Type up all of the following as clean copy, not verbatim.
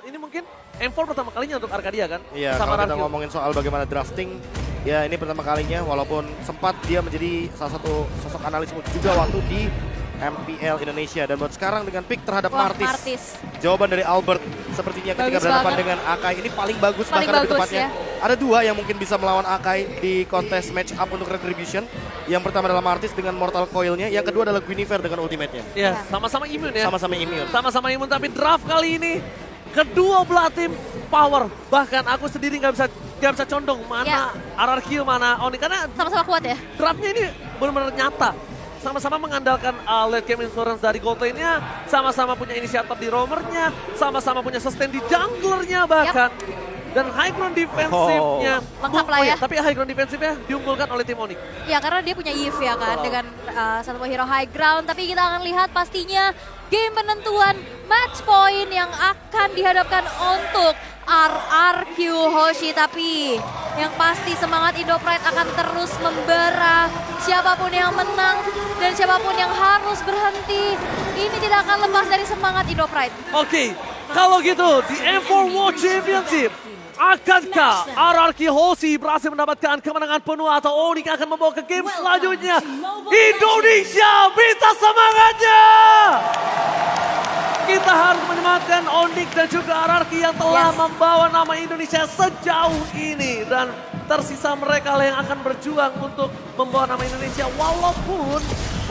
ini mungkin M4 pertama kalinya untuk Arcadia kan? Iya, sama kalau kita Rankyo. ngomongin soal bagaimana drafting, ya ini pertama kalinya walaupun sempat dia menjadi salah satu sosok analis juga waktu di MPL Indonesia. Dan buat sekarang dengan pick terhadap Martis. Jawaban dari Albert sepertinya ketika Bagus berhadapan banget. dengan Akai ini paling bagus Paling bahkan lebih bagus, tepatnya. ya. Ada dua yang mungkin bisa melawan Akai di kontes match up untuk Retribution. Yang pertama adalah Martis dengan Mortal Coil-nya, yang kedua adalah Guinevere dengan ultimate-nya. Ya, sama-sama imun ya. Sama-sama immune. Sama-sama imun, tapi draft kali ini kedua belah tim power. Bahkan aku sendiri nggak bisa condong mana RRQ, mana Oni. Karena Sama-sama kuat ya. draftnya ini benar-benar nyata. Sama-sama mengandalkan late game insurance dari gold lane-nya, sama-sama punya inisiator di roamernya, sama-sama punya sustain di junglernya bahkan. Dan high ground defensifnya. Lengkap lah ya. Tapi high ground defensifnya diunggulkan oleh tim Onyx. Ya karena dia punya Eve ya kan dengan satu hero high ground. Tapi kita akan lihat pastinya game penentuan match point yang akan dihadapkan untuk RRQ Hoshi. Tapi yang pasti semangat Indo Pride akan terus membara. Siapapun yang menang dan siapapun yang harus berhenti, ini tidak akan lepas dari semangat Indo Pride. Oke, kalau gitu di M4 World Championship, akankah RRQ Hoshi berhasil mendapatkan kemenangan penuh atau Onyx akan membawa ke game selanjutnya? Indonesia, minta semangatnya! Kita harus menyematkan Onyx dan juga RRQ yang telah membawa nama Indonesia sejauh ini. Dan tersisa mereka lah yang akan berjuang untuk membawa nama Indonesia.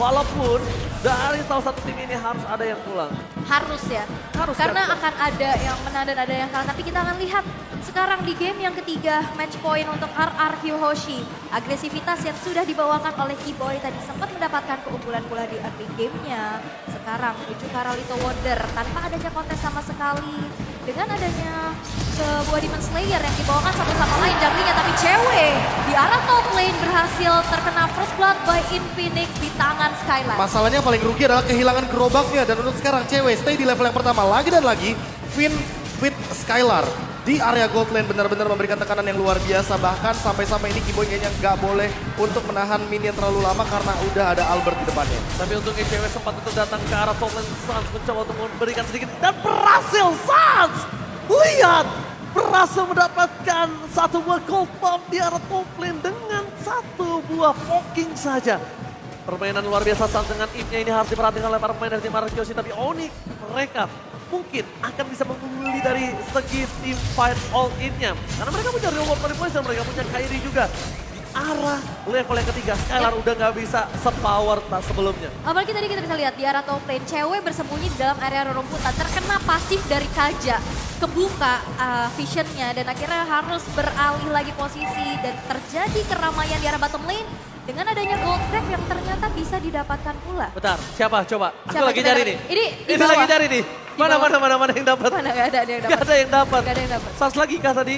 Walaupun dari salah satu tim ini harus ada yang pulang. Harus ya. Harus, Karena ya. akan ada yang menang dan ada yang kalah. Tapi kita akan lihat sekarang di game yang ketiga match point untuk RRQ Hoshi. Agresivitas yang sudah dibawakan oleh Keyboy tadi sempat mendapatkan keunggulan pula di early game-nya. Sekarang menuju Carolito Wonder tanpa adanya kontes sama sekali. Dengan adanya sebuah Demon Slayer yang dibawakan satu sama lain junglingnya. Tapi cewek di arah top lane berhasil terkena first blood by Infinix di tangan Skylar. Masalahnya paling rugi adalah kehilangan gerobaknya. Dan untuk sekarang cewek stay di level yang pertama lagi dan lagi. Finn with Skylar di area gold lane benar-benar memberikan tekanan yang luar biasa. Bahkan sampai-sampai ini Keyboy kayaknya nggak boleh untuk menahan minion terlalu lama karena udah ada Albert di depannya. Tapi untuk cewek sempat untuk datang ke arah top lane, Sans mencoba untuk memberikan sedikit dan berhasil Sans! Lihat! Berhasil mendapatkan satu buah gold bomb di arah top lane dengan satu buah poking saja. Permainan luar biasa Sans dengan ipnya ini harus diperhatikan oleh para pemain dari tim RRQ. Tapi Onyx mereka mungkin akan bisa mengungguli dari segi team fight all in-nya. Karena mereka punya reward manipulation, mereka punya Kairi juga. Di arah level yang ketiga, Skylar udah nggak bisa sepower tak sebelumnya. Apalagi tadi kita bisa lihat di arah top lane, cewek bersembunyi di dalam area rerumputan, terkena pasif dari Kaja, kebuka visionnya dan akhirnya harus beralih lagi posisi dan terjadi keramaian di arah bottom lane dengan adanya gold trap yang ternyata bisa didapatkan pula. Bentar, siapa? Coba. Aku Siapa? lagi Kita cari lihat. nih. Ini di Ini bawah. lagi cari nih. Mana yang dapat? Mana gak ada yang Gak dapat. ada yang dapat. Gak ada yang dapat. Sans lagi kah tadi?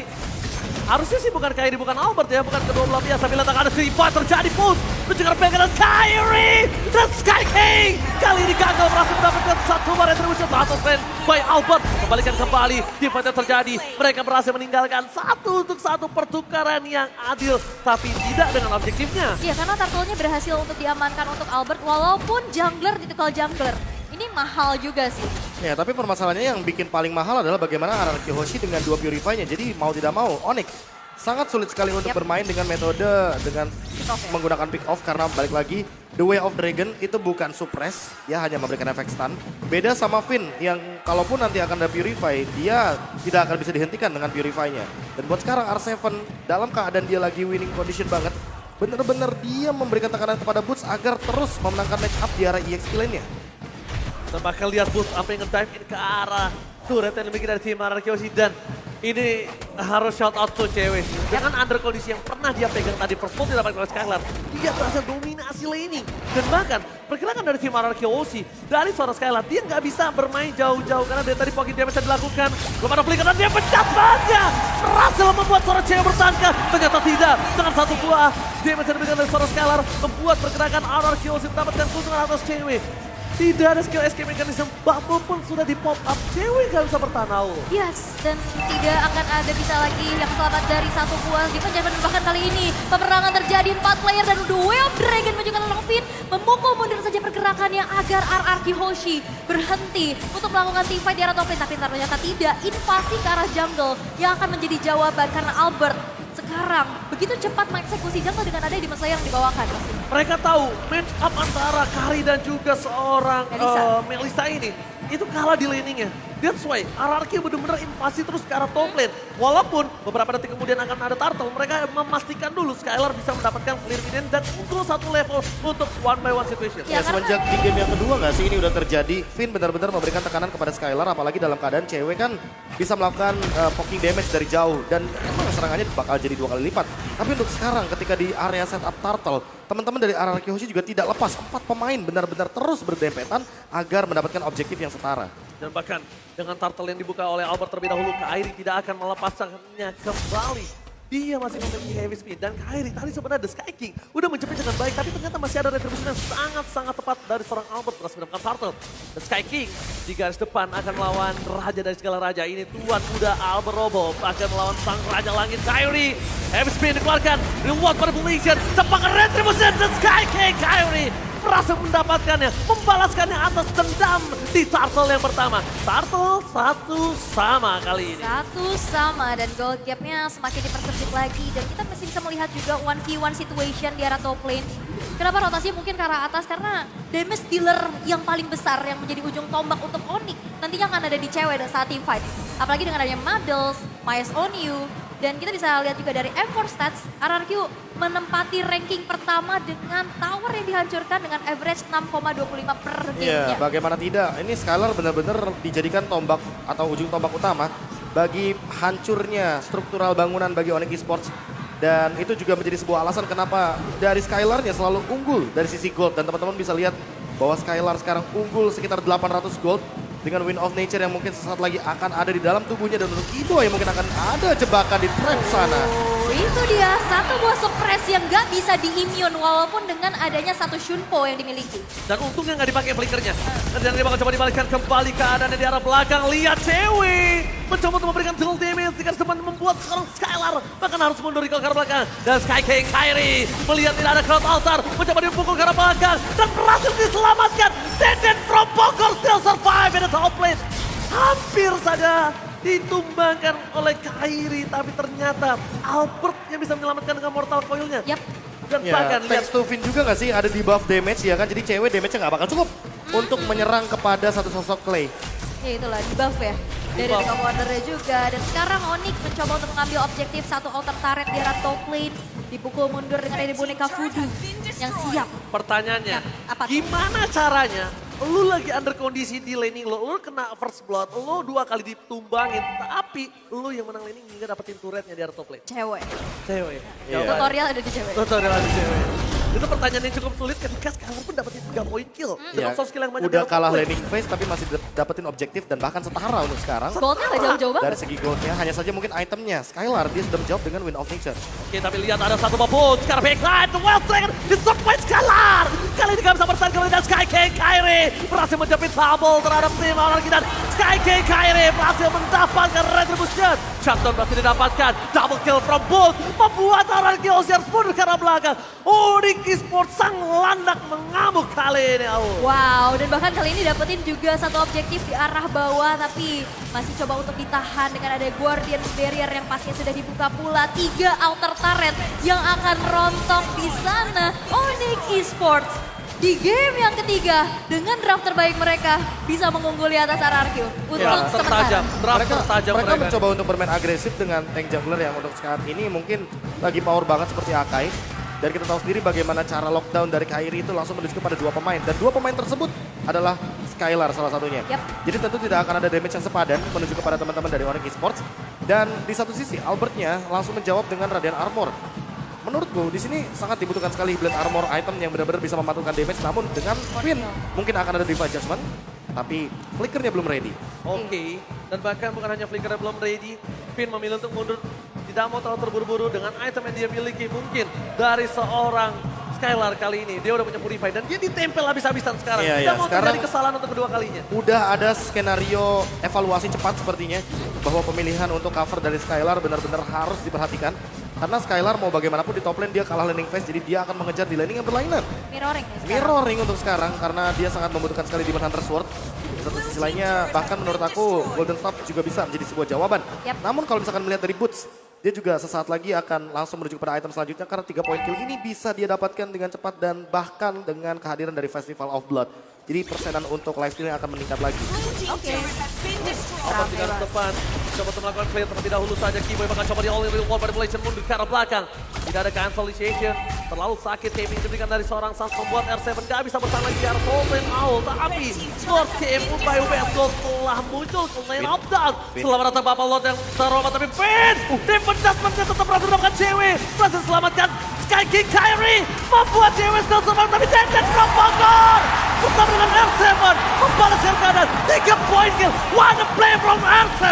Harusnya sih bukan Kairi, bukan Albert ya, bukan kedua belah pihak. Sambil letak ada Sipa terjadi push. Menjegar pegangan Kairi dan Sky King. Kali ini gagal berhasil mendapatkan satu bar retribution atau fan by Albert. Kembalikan kembali, di fight yang terjadi. Mereka berhasil meninggalkan satu untuk satu pertukaran yang adil. Tapi tidak dengan objektifnya. Iya, karena turtle-nya berhasil untuk diamankan untuk Albert walaupun jungler ditekal jungler. Ini mahal juga sih. Ya, tapi permasalahannya yang bikin paling mahal adalah bagaimana RRQ Hoshi dengan dua Purify-nya. Jadi mau tidak mau, Onyx sangat sulit sekali untuk bermain dengan metode dengan menggunakan pick off. Karena balik lagi, The Way of Dragon itu bukan suppress, ya hanya memberikan efek stun. Beda sama Finn yang kalaupun nanti akan ada Purify, dia tidak akan bisa dihentikan dengan Purify-nya. Dan buat sekarang R7 dalam keadaan dia lagi winning condition banget, benar-benar dia memberikan tekanan kepada Boots agar terus memenangkan match up di arah EXP lane-nya. Kita bakal lihat Boots sampai nge-dive in ke arah turret yang dimiliki dari tim RRQ Hoshi. Dan ini harus shout out to cewek. Dengan under kondisi yang pernah dia pegang tadi first blood didapatkan oleh Skylar. Dia berhasil dominasi laning. Dan bahkan perkirakan dari tim RRQ Hoshi, dari suara Skylar, dia nggak bisa bermain jauh-jauh. Karena dari tadi poking damage yang dilakukan. Belum ada flicker dan dia pecat banget. Berhasil membuat suara cewek bertangkap. Ternyata tidak. Dengan satu buah damage yang diberikan dari suara Skylar, membuat pergerakan RRQ Hoshi mendapatkan keuntungan atas cewek. Tidak ada skill escape mechanism, bubble pun sudah di pop up. Cewek gak bisa bertahan Aul. Yes, dan tidak akan ada bisa lagi yang selamat dari satu buah di penjabat. Bahkan kali ini peperangan terjadi 4 player dan The Way of Dragon menunjukkan Longfin memukul mundur saja pergerakannya agar RRQ Hoshi berhenti untuk melakukan teamfight di arah top lane. Tapi ternyata tidak, invasi ke arah jungle yang akan menjadi jawaban karena Albert sekarang begitu cepat mengeksekusi jungle dengan ada Demon Slayer yang dibawakan. Mereka tahu match up antara Kari dan juga seorang Melissa ini itu kalah di laningnya. That's why RRQ benar-benar invasi terus ke arah top lane. Walaupun beberapa detik kemudian akan ada turtle, mereka memastikan dulu Skylar bisa mendapatkan clear minion dan unggul satu level untuk 1-by-1 situation. Ya, semenjak di game yang kedua nggak sih ini udah terjadi. Finn benar-benar memberikan tekanan kepada Skylar, apalagi dalam keadaan cewek kan bisa melakukan poking damage dari jauh. Dan emang serangannya bakal jadi 2 kali lipat. Tapi untuk sekarang ketika di area setup turtle, teman-teman dari RRQ Hoshi juga tidak lepas. 4 pemain benar-benar terus berdempetan agar mendapatkan objektif yang setara. Dan bahkan dengan turtle yang dibuka oleh Albert terlebih dahulu, Kairi tidak akan melepaskannya kembali. Dia masih memiliki heavy speed dan Kairi tadi sebenarnya The Sky King udah menjepit dengan baik, tapi ternyata masih ada retribusi yang sangat-sangat tepat dari seorang Albert berhasil mendapatkan turtle. The Sky King di garis depan akan melawan raja dari segala raja. Ini tuan muda Albert Robo akan melawan sang raja langit Kairi. Heavy speed dikeluarkan, reward manipulation, tepakan retribusi The Sky King. Kairi berhasil mendapatkannya, membalaskannya atas dendam di turtle yang pertama. Turtle 1-sama kali ini. 1-sama dan gold gapnya semakin dipersempit lagi. Dan kita masih bisa melihat juga 1v1 situation di arah top lane. Kenapa rotasinya mungkin ke arah atas? Karena damage dealer yang paling besar yang menjadi ujung tombak untuk Onyx nantinya akan ada di cewek saat team fight. Apalagi dengan adanya Muddles, Myers Onyu. Dan kita bisa lihat juga dari M4 Stats, RRQ menempati ranking pertama dengan tower yang dihancurkan dengan average 6,25 per game-nya. Iya, bagaimana tidak. Ini Skylar benar-benar dijadikan tombak atau ujung tombak utama bagi hancurnya struktural bangunan bagi Onyx Esports. Dan itu juga menjadi sebuah alasan kenapa dari Skylarnya selalu unggul dari sisi gold. Dan teman-teman bisa lihat bahwa Skylar sekarang unggul sekitar 800 gold. Dengan Wind of Nature yang mungkin sesaat lagi akan ada di dalam tubuhnya. Dan untuk Ibo yang mungkin akan ada jebakan di trap sana. Oh, itu dia satu buah suppress yang gak bisa di-immune walaupun dengan adanya satu Shunpo yang dimiliki. Dan untungnya nggak dipakai flickernya. Dan dia bakal coba dibalikan kembali keadaannya di arah belakang. Lihat cewek mencoba untuk memberikan dual damage dengan sempat membuat seorang Skylar bahkan harus mundur ke arah belakang. Dan Sky King Kairi melihat tidak ada crowd altar, mencoba dipukul ke arah belakang dan berhasil diselamatkan. Deden from Bogor still survive in the top lane. Hampir saja ditumbangkan oleh Kairi, tapi ternyata Albert yang bisa menyelamatkan dengan mortal coil-nya. Yap. Dan Ya, bahkan lihat thanks to Finn juga gak sih ada di buff damage ya kan. Jadi cewek damage-nya gak bakal cukup untuk menyerang kepada satu sosok Clay. Ya itulah di buff ya. Dari Di buff. Pick of Wonder-nya juga. Dan sekarang Onyx mencoba untuk mengambil objektif satu altar turret di arah top lane. Dipukul mundur dengan dari boneka voodoo yang siap. pertanyaannya, Apa tuh? gimana caranya lu lagi under kondisi di laning lu kena first blood, lu 2 kali ditumbangin, tapi lu yang menang laning hingga dapetin turretnya di arah top lane. Cewek. Cewek. Iya. Tutorial ada di cewek. Tutorial ada cewek. Itu pertanyaan yang cukup sulit ketika Skylar pun dapetin 3 point kill. Dengan Ya, soft skill yang banyak udah di arah kalah top lane. laning phase tapi masih dapetin objektif dan bahkan setara untuk sekarang. Goldnya gak jauh-jauh Dari banget. segi goldnya hanya saja mungkin itemnya. Skylar dia sudah menjawab dengan Wind of Nature. Oke, tapi lihat ada satu babut. Sekarang backline, The Wild Dragon di-stop by Skylar. Kali ini gak bisa bertahan kembali dan Sky King Kairi berhasil menjepit fumble terhadap tim lawan kita. Sky King Kairi berhasil mendapatkan retribution. Shutdown berhasil didapatkan. Double kill from Bolt. Membuat orang Kiyoshi harus mundur ke arah belakang. Onyx Esports sang landak mengamuk kali ini. Wow, dan bahkan kali ini dapetin juga satu objektif di arah bawah, tapi masih coba untuk ditahan dengan ada Guardian Barrier yang pastinya sudah dibuka pula. 3 outer turret yang akan rontok di sana. Onyx Esports di game yang ketiga dengan draft terbaik mereka bisa mengungguli atas RRQ untuk Ya, sementara. tertajam. Draft Mereka, tertajam mereka mencoba untuk bermain agresif dengan tank jungler yang untuk saat ini mungkin lagi power banget seperti Akai. Dan kita tahu sendiri bagaimana cara lockdown dari Kairi itu langsung menuju kepada 2 pemain. Dan 2 pemain tersebut adalah Skylar salah satunya. Yap. Jadi tentu tidak akan ada damage yang sepadan menuju kepada teman-teman dari Onyx Esports. Dan di satu sisi Albertnya langsung menjawab dengan Radiant Armor. Menurutku di sini sangat dibutuhkan sekali Blade Armor item yang benar-benar bisa memantulkan damage. Namun dengan Queen mungkin akan ada Diva Judgment. Tapi flickernya belum ready. Oke, dan bahkan bukan hanya flicker belum ready, Finn memilih untuk mundur, tidak mau terlalu terburu-buru dengan item yang dia miliki. Mungkin dari seorang Skylar kali ini. Dia udah punya Purify dan dia ditempel habis-habisan sekarang. Iya, Tidak iya, mau sekarang- terjadi kesalahan untuk kedua kalinya. Udah ada skenario evaluasi cepat sepertinya bahwa pemilihan untuk cover dari Skylar benar-benar harus diperhatikan. Karena Skylar mau bagaimanapun di top lane dia kalah laning phase, jadi dia akan mengejar di laning yang berlainan. Mirroring ya sekarang. Mirroring untuk sekarang karena dia sangat membutuhkan sekali Demon Hunter Sword. Di satu sisi lainnya bahkan menurut aku Golden Staff juga bisa menjadi sebuah jawaban. Yap. Namun kalau misalkan melihat dari Boots, dia juga sesaat lagi akan langsung menuju kepada item selanjutnya karena 3 poin kill ini bisa dia dapatkan dengan cepat dan bahkan dengan kehadiran dari Festival of Blood. Jadi persenan untuk lifesteal akan meningkat lagi. Oke. Operasi depan. Coba untuk melakukan clear terlebih dahulu saja. Keyboy bakal coba di all in real world manipulation mundur ke arah belakang. Tidak ada cancel initiation. Terlalu sakit TP yang diberikan dari seorang Sans membuat R7 gak bisa bertahan lagi di arah Golden Owl. Tapi Lord TM by UBS Gold telah muncul ke lane up down. Selamat datang Bapak Lord yang terhormat tapi Finn! Defense Jasmine-nya tetap berhasil mendapatkan cewek. Berhasil selamatkan Sky King Kyrie. Membuat cewek still survive tapi Dead from Bogor. Bersama dengan R7 membalas yang kanan. 3 poin kill. What a play from R7.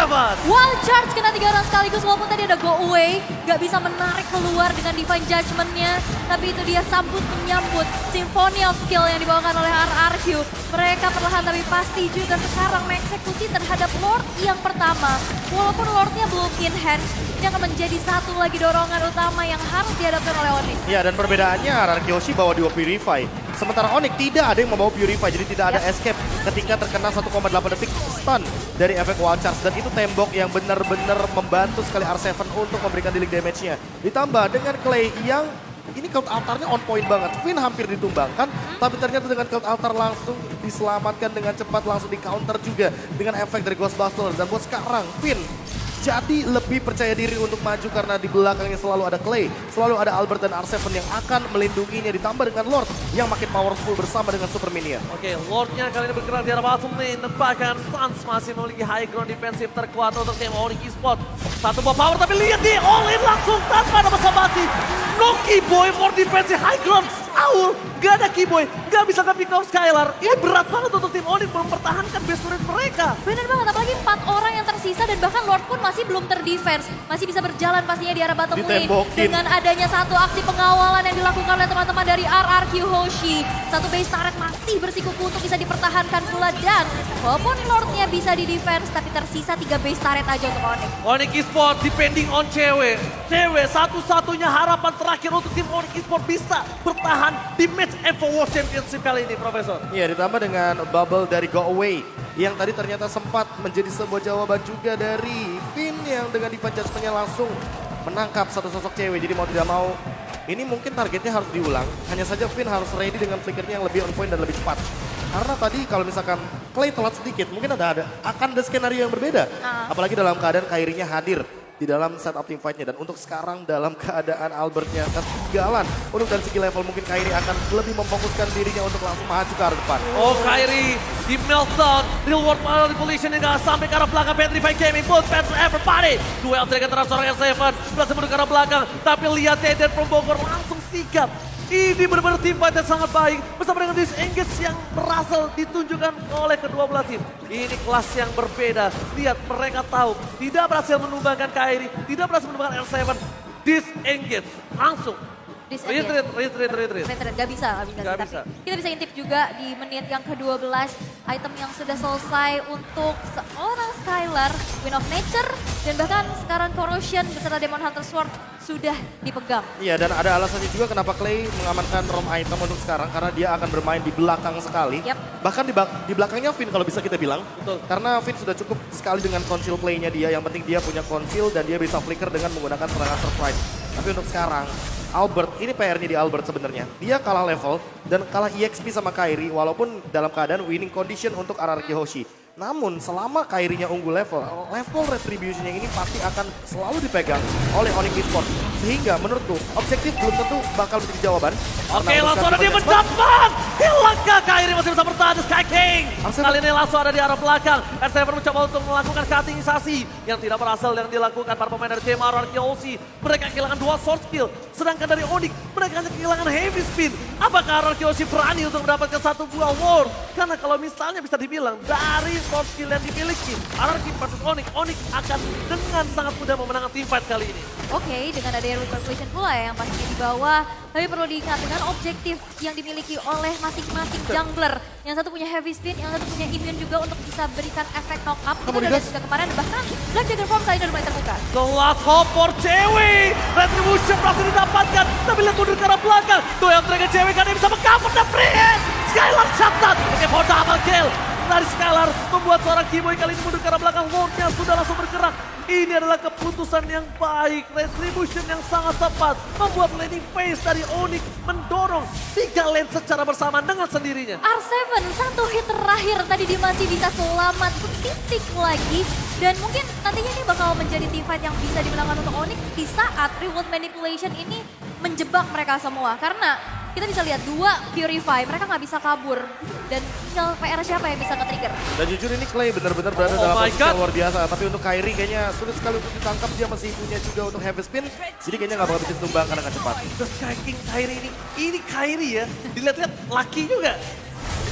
Wild charge kena 3 orang sekaligus walaupun tadi ada go away. Gak bisa menarik keluar dengan Divine Judgment-nya. Tapi itu dia sambut menyambut Symphony of Skill yang dibawakan oleh RRQ. Mereka perlahan tapi pasti juga sekarang mengeksekusi terhadap Lord yang pertama. Walaupun Lord-nya belum in hand, ini akan menjadi satu lagi dorongan utama yang harus dihadapkan oleh Onyx. Ya dan perbedaannya RRQ Hoshi bawa 2 Purify. Sementara Onyx tidak ada yang membawa Purify, jadi tidak ada escape ketika terkena 1,8 detik stun dari efek Wild Charge. Dan itu tembok yang benar-benar membantu sekali R7 untuk memberikan dealing damage-nya. Ditambah dengan Clay yang ini Cloud Altar-nya on point banget. Finn hampir ditumbangkan, tapi ternyata dengan Cloud Altar langsung diselamatkan dengan cepat, langsung di counter juga dengan efek dari Ghostbuster. Dan buat sekarang, Finn jadi lebih percaya diri untuk maju karena di belakangnya selalu ada Clay, selalu ada Albert dan R7 yang akan melindunginya, ditambah dengan Lord yang makin powerful bersama dengan Super Minion. Oke, Lordnya kali ini bergerak di arah bottom lane. Bahkan Sans masih memiliki high ground defensif terkuat untuk tim Onyx Esports. Satu buah power tapi lihat di all in langsung tanpa ada basa-basi. No Keyboy for defensive high ground. Owl, gak ada Keyboy, gak bisa ke pick off Skylar. Ini berat banget untuk tim Onyx mempertahankan base turret mereka. Bener banget, apalagi 4 orang yang tersisa dan bahkan Lord pun masih belum terdefense. Masih bisa berjalan pastinya di arah bottom lane. Ditembokin. Dengan adanya satu aksi pengawalan yang dilakukan oleh teman-teman dari RRQ Hoshi. Satu base turret masih bersikuku untuk bisa dipertahankan pula. Dan walaupun Lordnya bisa di defense, tapi tersisa 3 base turret aja untuk Onyx. Onyx Esports depending on cewek. Cewek satu-satunya harapan terakhir untuk tim Onyx Esports bisa bertahan di match Evo World Championship kali ini, Profesor. Iya, ditambah dengan bubble dari Go Away yang tadi ternyata sempat menjadi sebuah jawaban juga dari Finn yang dengan Divine Judgment-nya langsung menangkap satu sosok cewek. Jadi mau tidak mau, ini mungkin targetnya harus diulang. Hanya saja Finn harus ready dengan flickernya yang lebih on point dan lebih cepat. Karena tadi kalau misalkan Clay telat sedikit, mungkin akan ada skenario yang berbeda. Apalagi dalam keadaan Kyrie-nya hadir di dalam setup team fight-nya. Dan untuk sekarang dalam keadaan Albert-nya ketinggalan. Untuk dari segi level mungkin Kyrie akan lebih memfokuskan dirinya untuk langsung maju ke arah depan. Oh, Kyrie di meltdown, real world manipulation yang gak sampai ke arah belakang. Petrify Gaming, both fans everybody. Duel terakhir antara seorang R7, berhasil menuju ke arah belakang. Tapi lihat Dead from Bogor langsung sigap. Ini benar-benar tim fight yang sangat baik. Bersama dengan disengage yang berhasil ditunjukkan oleh kedua belah tim. Ini kelas yang berbeda. Lihat mereka tahu tidak berhasil menumbangkan Kyrie, tidak berhasil menumbangkan R7. Disengage langsung. Retreat. Gak bisa. Gak bisa. Tapi kita bisa intip juga di menit yang ke-12. Item yang sudah selesai untuk seorang Skylar, Wind of Nature. Dan bahkan sekarang Corrosion beserta Demon Hunter Sword sudah dipegang. Iya, dan ada alasannya juga kenapa Clay mengamankan ROM item untuk sekarang. Karena dia akan bermain di belakang sekali. Yep. Bahkan di belakangnya Finn kalau bisa kita bilang. Betul. Karena Finn sudah cukup sekali dengan conceal play-nya dia. Yang penting dia punya conceal dan dia bisa flicker dengan menggunakan serangan surprise. Tapi untuk sekarang, Albert, ini PR-nya di Albert sebenarnya. Dia kalah level dan kalah EXP sama Kyrie walaupun dalam keadaan winning condition untuk RRQ Hoshi. Namun selama Kyrie-nya unggul level retribution-nya ini pasti akan selalu dipegang oleh Onyx Esports. Sehingga menurutku objektif belum tentu bakal menjadi jawaban. Oke, langsung ada dia mendapat. Hilangkah Kyrie masih bisa bertahan di Sky King. Kali ini langsung ada di arah belakang. R7 mencoba untuk melakukan cuttingisasi yang tidak berhasil yang dilakukan para pemain dari tim RRQ Hoshi. Mereka kehilangan 2 sword skill. Sedangkan dari Onyx mereka hanya kehilangan heavy spin. Apakah RRQ Hoshi berani untuk mendapatkan satu buah ward? Karena kalau misalnya bisa dibilang dari sword skill yang dimiliki RRQ versus Onyx, Onyx akan dengan sangat mudah memenangkan team fight kali ini. Oke, dengan adanya repercussion pula ya yang pastinya dibawa Tapi perlu diingat dengan objektif yang dimiliki oleh masing-masing jungler. Yang satu punya heavy spin, yang satu punya immune juga untuk bisa berikan efek knock up. Kita udah lihat juga kemarin, bahkan Black Dragon Form kali ini udah mulai terbuka. The last hope for cewek. Retribution berhasil didapatkan. Tapi lihat mundur ke arah belakang. Tuh yang Dragon cewek kan dia bisa meng-cover the free hit. Skylar shutdown. Oke, for double kill. Dari Skylar membuat seorang Keyboy kali ini mundur ke arah belakang. Lordnya sudah langsung bergerak. Ini adalah keputusan yang baik. Retribution yang sangat tepat. Membuat laning phase dari Onyx mendorong 3 lane secara bersamaan dengan sendirinya. R7 satu hit terakhir tadi dia masih bisa selamat setitik lagi. Dan mungkin nantinya ini bakal menjadi teamfight yang bisa dimenangkan untuk Onyx di saat reward manipulation ini menjebak mereka semua. Karena kita bisa lihat 2 Purify, mereka nggak bisa kabur. Dan tinggal PR siapa yang bisa nge-trigger. Dan jujur ini Clay benar-benar berada dalam posisi yang luar biasa. Tapi untuk Kyrie kayaknya sulit sekali untuk ditangkap. Dia masih punya juga untuk heavy spin. Jadi kayaknya nggak bakal bisa ditumbangkan dengan cepat. The Sky King Kyrie ini Kyrie ya. Dilihat-lihat laki juga.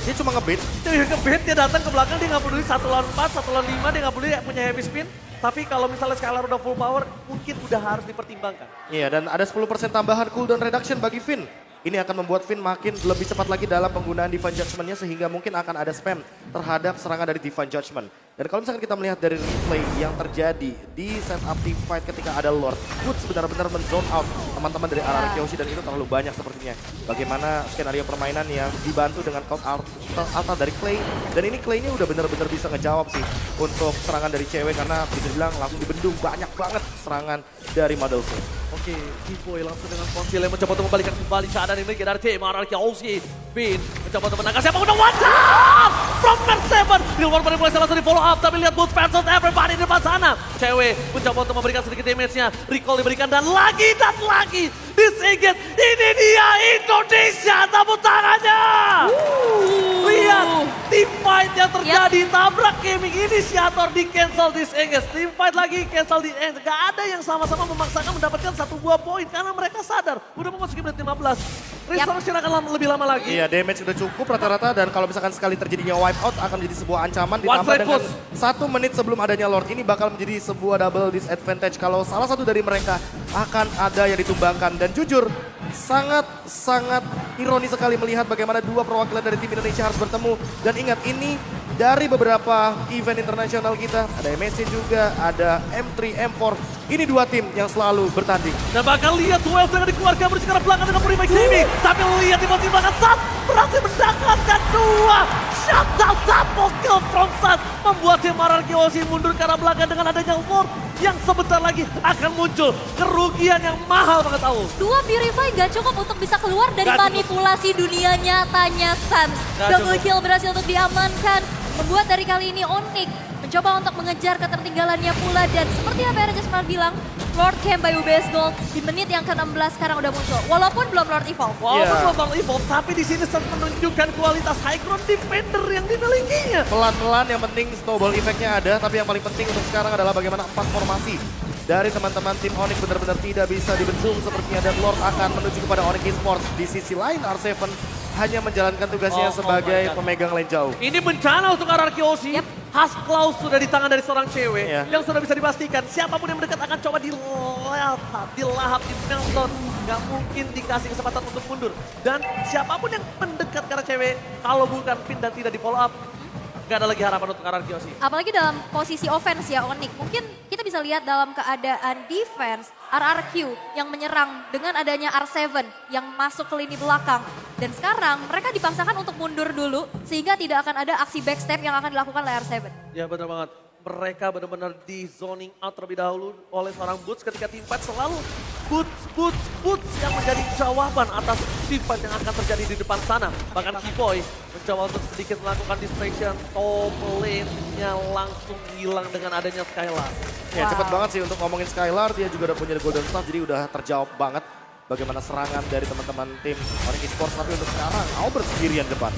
Dia cuma ngebait. Dia ngebait, dia datang ke belakang, dia nggak peduli 1 lawan 4, 1 lawan 5, dia nggak peduli punya heavy spin. Tapi kalau misalnya Skylar udah full power, mungkin udah harus dipertimbangkan. Iya, dan ada 10% tambahan cooldown reduction bagi Finn. Ini akan membuat Finn makin lebih cepat lagi dalam penggunaan Divine Judgment-nya sehingga mungkin akan ada spam terhadap serangan dari Divine Judgment. Dan kalau misalkan kita melihat dari replay yang terjadi di setup team fight ketika ada Lord, Woods benar-benar men-zone out teman-teman dari RRQ Kyoshi dan itu terlalu banyak sepertinya. Bagaimana skenario permainan yang dibantu dengan Cloud Altar dari Clay. Dan ini Clay-nya udah benar-benar bisa ngejawab sih untuk serangan dari cewek karena bisa dibilang langsung dibendung banyak banget serangan dari Model Soul. Oke, Keyboy langsung dengan konsil yang mencoba untuk membalikan kembali keadaan ini dari tim RRQ Kyoshi. Finn mencoba untuk menangkap siapa udah one shot from Mer7. Reward manipulasi langsung di follow up, tapi lihat Boots versus everybody di depan sana. Cewek mencoba untuk memberikan sedikit damage-nya, recall diberikan dan lagi disingkit. Ini dia Indonesia, tepuk tangannya. Lihat team fight yang terjadi, tabrak gaming inisiator di cancel disengage. Team fight lagi cancel disengage. Gak ada yang sama-sama memaksakan mendapatkan 1 buah poin karena mereka sadar udah memasuki menit 15. Restoration akan lebih lama lagi. Iya, damage udah cukup rata-rata dan kalau misalkan sekali terjadinya wipe out akan menjadi sebuah ancaman ditambah dengan 1 menit sebelum adanya Lord ini bakal menjadi sebuah double disadvantage kalau salah satu dari mereka akan ada yang ditumbangkan. Dan jujur sangat ironis sekali melihat bagaimana 2 perwakilan dari tim Indonesia harus bertemu. Dan ingat ini dari beberapa event internasional kita, ada MSC juga, ada M3, M4. Ini 2 tim yang selalu bertanding. Dan bakal lihat 12 dengan dikeluarkan bersih ke belakang dengan Purify Gaming. Tapi lihat di pertimbangan Sun berhasil mendapatkan 2 shutdown double kill from Sun. Membuat tim RRQ Kyoshi mundur ke arah belakang dengan adanya Lord yang sebentar lagi akan muncul. Kerugian yang mahal banget tahu. 2 Purify gak cukup untuk bisa keluar dari manipulasi dunia nyatanya Suns. Double kill berhasil untuk diamankan. Membuat dari kali ini Onyx mencoba untuk mengejar ketertinggalannya pula. Dan seperti apa yang Jasmine bilang, Lord Camp by UBS Gold di menit yang ke-16 sekarang udah muncul. Walaupun belum Lord Evolve. Walaupun belum Lord Evolve, tapi di sini Sun menunjukkan kualitas high ground defender yang dimilikinya. Pelan-pelan yang penting snowball effect-nya ada, tapi yang paling penting untuk sekarang adalah bagaimana 4 formasi dari teman-teman tim Onyx benar-benar tidak bisa dibendung sepertinya dan Lord akan menuju kepada Onyx Esports. Di sisi lain R7 hanya menjalankan tugasnya sebagai pemegang lane jauh. Ini bencana untuk RRQ Kyoshi. Has Klaus sudah di tangan dari seorang cewek yang sudah bisa dipastikan siapapun yang mendekat akan coba dilahap, di meltdown. Gak mungkin dikasih kesempatan untuk mundur. Dan siapapun yang mendekat karena cewek, kalau bukan Finn dan tidak di follow up, gak ada lagi harapan untuk RRQ Kyoshi. Apalagi dalam posisi offense ya Onyx. Mungkin kita bisa lihat dalam keadaan defense RRQ yang menyerang dengan adanya R7 yang masuk ke lini belakang. Dan sekarang mereka dipaksakan untuk mundur dulu sehingga tidak akan ada aksi backstep yang akan dilakukan oleh R7. Ya benar banget. Mereka benar-benar di zoning out terlebih dahulu oleh seorang Boots ketika team fight selalu Boots yang menjadi jawaban atas team fight yang akan terjadi di depan sana. Bahkan Keyboy mencoba untuk sedikit melakukan distraction, top lane-nya langsung hilang dengan adanya Skylar. Ya cepet banget sih untuk ngomongin Skylar, dia juga udah punya Golden Staff jadi udah terjawab banget bagaimana serangan dari teman-teman tim Onyx Esports. Tapi untuk sekarang Albert sendirian depan.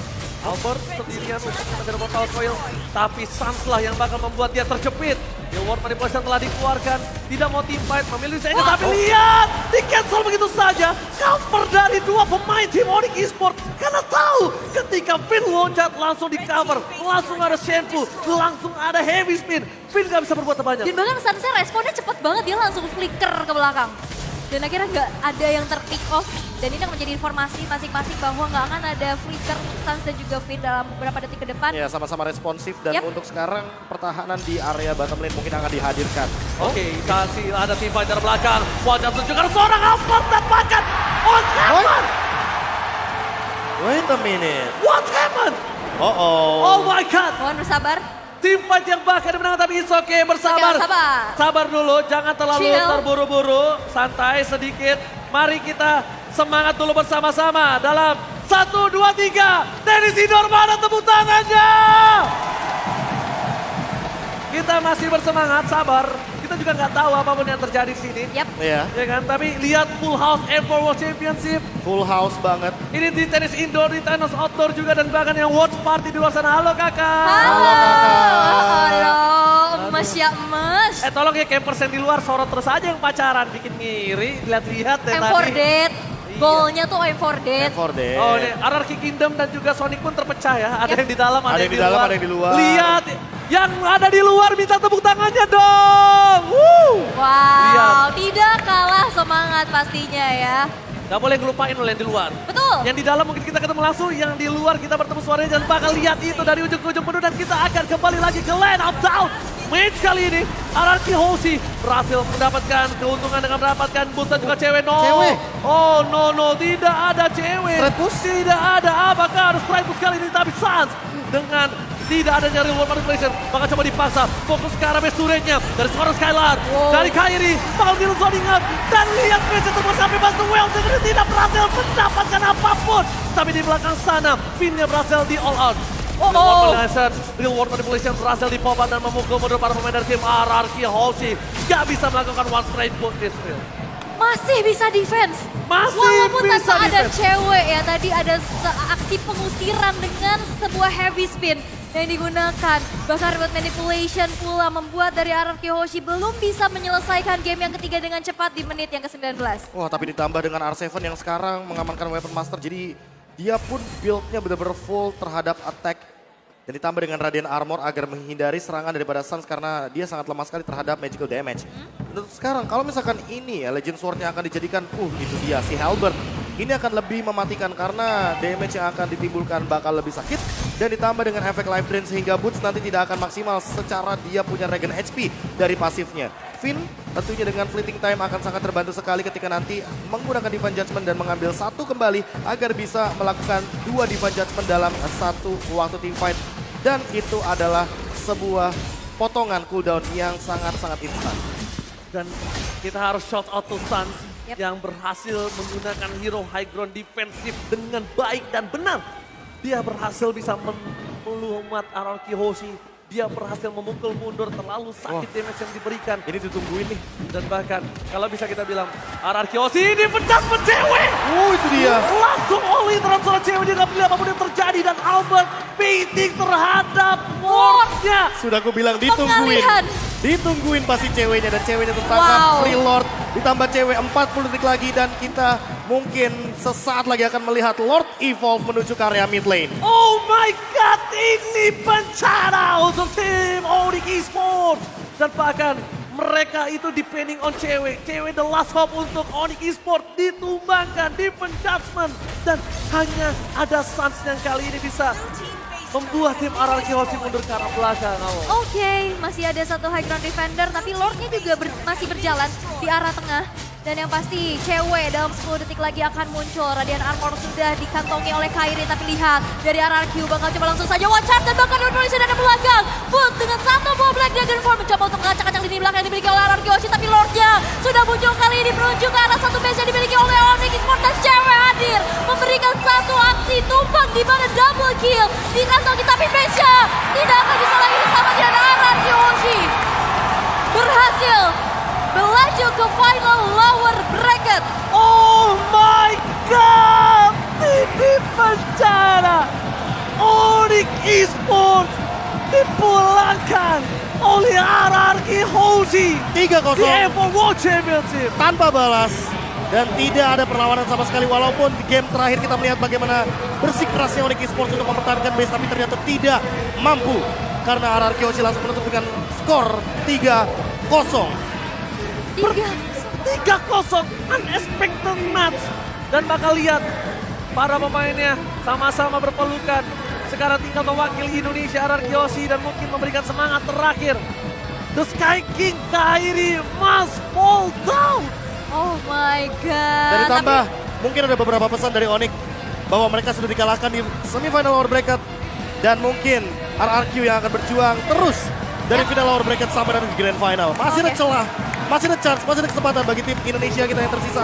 Albert sendirian untuk mengejar Mortal Coil, tapi Suns lah yang bakal membuat dia terjepit. Reward manipulation telah dikeluarkan, tidak mau team fight, memilih saya tapi lihat, di cancel begitu saja. Cover dari 2 pemain tim Onyx Esports, karena tahu ketika Finn loncat langsung di cover, langsung ada Shenfu, langsung ada heavy spin. Finn gak bisa berbuat banyak. Dan bahkan Sunsnya responnya cepet banget, dia langsung flicker ke belakang. Dan akhirnya nggak ada yang ter-pick off. Dan ini akan menjadi informasi masing-masing bahwa nggak akan ada flicker Suns dan juga Finn dalam beberapa detik ke depan. Ya, sama-sama responsif dan Yep. untuk sekarang pertahanan di area bottom lane mungkin akan dihadirkan. Oke, kasih ada tim fighter belakang. Wajah tunjukkan seorang Albert dan bahkan what happened? Wait a minute. What happened? Oh my god. Mohon bersabar. Tim fight yang bahkan dimenangkan tapi it's okay, bersabar. Oke, sabar. Sabar dulu, jangan terlalu Chill. terburu-buru. Santai sedikit. Mari kita semangat dulu bersama-sama dalam 1, 2, 3. Tenis indoor, mana tepuk tangannya? Kita masih bersemangat, sabar. Kita juga nggak tahu apapun yang terjadi di sini. Yap. Iya, Ya kan, tapi lihat full house M4 World Championship. full house banget. Ini di tenis indoor, di tenis outdoor juga, dan bahkan yang watch party di luar sana. Halo kakak. Halo. kakak. Halo. Emes ya emes. Tolong ya campers yang di luar sorot terus aja yang pacaran. Bikin ngiri, lihat-lihat deh I'm for tadi. dead. Goalnya tuh I'm for dead. For day. Oh ini Anarchy Kingdom dan juga Sonic pun terpecah ya. Ada Yep. yang di dalam, ada yang di dalam, luar. ada yang di luar. Lihat, yang ada di luar minta tepuk tangannya dong. Woo. Wow, Lihat. tidak kalah semangat pastinya ya. Gak boleh ngelupain loh yang di luar. Betul. Yang di dalam mungkin kita ketemu langsung, yang di luar kita bertemu suaranya dan bakal lihat itu dari ujung ke ujung penuh, dan kita akan kembali lagi ke Land of Down. Match kali ini, Anarchy Hoshi berhasil mendapatkan keuntungan dengan mendapatkan boost dan juga cewek. No. Cewek? Oh no, tidak ada cewek. Straight push? Tidak ada, apakah harus straight push kali ini, tapi Suns dengan tidak adanya real world manipulation, bakal coba dipaksa, fokus ke arah base turretnya dari seorang Skylar, dari Kairi, bakal di zoning up, dan lihat Messi terus sampai pas the well, dengan tidak berhasil mendapatkan apapun, tapi di belakang sana, Finn-nya berhasil di all out. Real world manipulation berhasil di pop dan memukul mundur para pemain dari tim Anarchy Hoshi. Gak bisa melakukan one straight push this field. Masih bisa defense. Masih Walaupun bisa tanpa ada defense. cewek ya, tadi ada aksi pengusiran dengan sebuah heavy spin yang digunakan. Bahkan remote manipulation pula membuat dari Anarchy Hoshi belum bisa menyelesaikan game yang ketiga dengan cepat di menit yang ke-19. Wah, tapi ditambah dengan R7 yang sekarang mengamankan Weapon Master, jadi dia pun build-nya benar-benar full terhadap attack. Dan ditambah dengan Radiant Armor agar menghindari serangan daripada Suns karena dia sangat lemah sekali terhadap magical damage. Dan untuk sekarang kalau misalkan ini ya Legend Sword-nya akan dijadikan, itu dia si Halberd. Ini akan lebih mematikan karena damage yang akan ditimbulkan bakal lebih sakit. Dan ditambah dengan efek life drain sehingga Boots nanti tidak akan maksimal secara dia punya regen HP dari pasifnya. Finn tentunya dengan fleeting time akan sangat terbantu sekali ketika nanti menggunakan Divine Judgment dan mengambil satu kembali agar bisa melakukan 2 Divine Judgment dalam satu waktu team fight. Dan itu adalah sebuah potongan cooldown yang sangat-sangat instan. Dan kita harus shout out to Suns Yep. yang berhasil menggunakan hero high ground defensif dengan baik dan benar. Dia berhasil bisa melumat Anarchy Hoshi. Dia berhasil memukul mundur, terlalu sakit damage yang diberikan. Ini ditungguin nih. Dan bahkan kalau bisa kita bilang Anarchy Hoshi ini pecah cewek. Itu dia. Langsung oleh transfer cewek, dia gak pilih apapun yang terjadi. Dan Albert baiting terhadap wardnya. Sudah aku bilang ditungguin. Pengalihan. Ditungguin pasti ceweknya dan ceweknya tertangkap. Wow. Free Lord ditambah cewek 40 detik lagi dan kita mungkin sesaat lagi akan melihat Lord Evolve menuju ke area mid lane. Oh my god, ini bencana untuk tim Onyx Esports. Dan bahkan mereka itu depending on cewek. Cewek the last hope untuk Onyx Esports ditumbangkan, Divine Judgment. Dan hanya ada Suns yang kali ini bisa membuat tim Anarchy Hoshi mundur ke arah belakang. Oke, masih ada satu high ground defender, tapi Lordnya juga masih berjalan di arah tengah. Dan yang pasti cewek dalam 10 detik lagi akan muncul. Radiant Armor sudah dikantongi oleh Kairi, tapi lihat dari Anarchy bakal coba langsung saja watch out dan bahkan Revolution ada belakang. Boot dengan satu buah Black Dragon Form mencoba untuk mengacak-acak lini belakang yang dimiliki oleh Anarchy Hoshi, tapi Lordnya sudah muncul kali ini menuju ke arah satu base yang dimiliki oleh Onyx Esports dan cewek hadir memberikan satu aksi tumbang di mana double kill dikantongi, tapi base-nya tidak akan bisa lagi bersama dengan Anarchy Hoshi. Berhasil melaju ke final lower bracket. Oh my god, ini bencana. Onyx Esports dipulangkan oleh Anarchy Hoshi 3-0 di Evo World Championship. tanpa balas. Dan tidak ada perlawanan sama sekali walaupun di game terakhir kita melihat bagaimana bersikerasnya Onyx Esports untuk mempertahankan base tapi ternyata tidak mampu. Karena Anarchy Hoshi langsung menutup dengan skor 3-0. 3-0, unexpected match. Dan bakal lihat para pemainnya sama-sama berpelukan. Sekarang tinggal mewakili Indonesia RRQ Hoshi dan mungkin memberikan semangat terakhir. The Sky King Kairi must fall down. Oh my god. Dan ditambah, mungkin ada beberapa pesan dari Onyx bahwa mereka sudah dikalahkan di semifinal lower bracket. Dan mungkin RRQ yang akan berjuang terus dari final lower bracket sampai dengan grand final. Masih ada celah, masih ada chance, masih ada kesempatan bagi tim Indonesia kita yang tersisa.